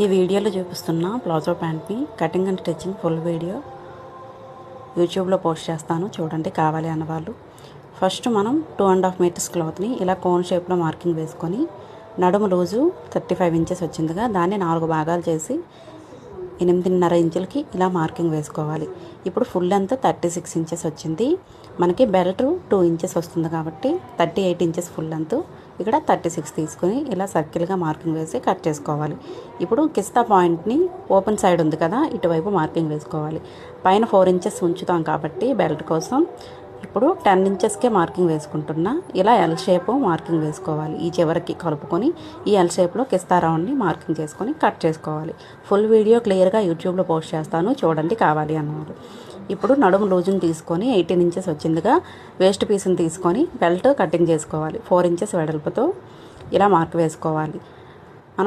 ఈ వీడియోలో చూపిస్తున్న ప్లాజో ప్యాంట్ని cutting and stitching full video యూట్యూబ్లో పోస్ట్ చేస్తాను, చూడండి కావాలి అన్నవాళ్ళు. ఫస్ట్ మనం 2.5 మీటర్స్ క్లాత్ని ఇలా కోన్ షేప్లో మార్కింగ్ వేసుకొని, నడుము లూజు 35 ఇంచెస్ వచ్చిందిగా దాన్ని 4 భాగాలు చేసి 8.5 ఇంచులకి ఇలా మార్కింగ్ వేసుకోవాలి. ఇప్పుడు ఫుల్ లెంత్ 36 ఇంచెస్ వచ్చింది. మనకి బెల్ట్ 2 ఇంచెస్ వస్తుంది కాబట్టి 38 ఇంచెస్ ఫుల్ లెంత్, ఇక్కడ 36 తీసుకొని ఇలా సర్కిల్గా మార్కింగ్ వేసి కట్ చేసుకోవాలి. ఇప్పుడు కిస్తా పాయింట్ని ఓపెన్ సైడ్ ఉంది కదా, ఇటువైపు మార్కింగ్ వేసుకోవాలి. పైన 4 ఇంచెస్ ఉంచుతాం కాబట్టి బెల్ట్ కోసం ఇప్పుడు 10 ఇంచెస్కే మార్కింగ్ వేసుకుంటున్నా. ఇలా ఎల్ షేప్ మార్కింగ్ వేసుకోవాలి. ఈ చివరికి కలుపుకొని ఈ ఎల్ షేప్లో కిస్తా రౌండ్ని మార్కింగ్ చేసుకొని కట్ చేసుకోవాలి. ఫుల్ వీడియో క్లియర్గా యూట్యూబ్లో పోస్ట్ చేస్తాను, చూడండి కావాలి అన్నవారు. ఇప్పుడు నడుము లూజుని తీసుకొని 18 ఇంచెస్ వచ్చిందిగా వేస్ట్ పీస్ని తీసుకొని బెల్ట్ కటింగ్ చేసుకోవాలి. 4 ఇంచెస్ వెడల్పుతో ఇలా మార్క్ వేసుకోవాలి.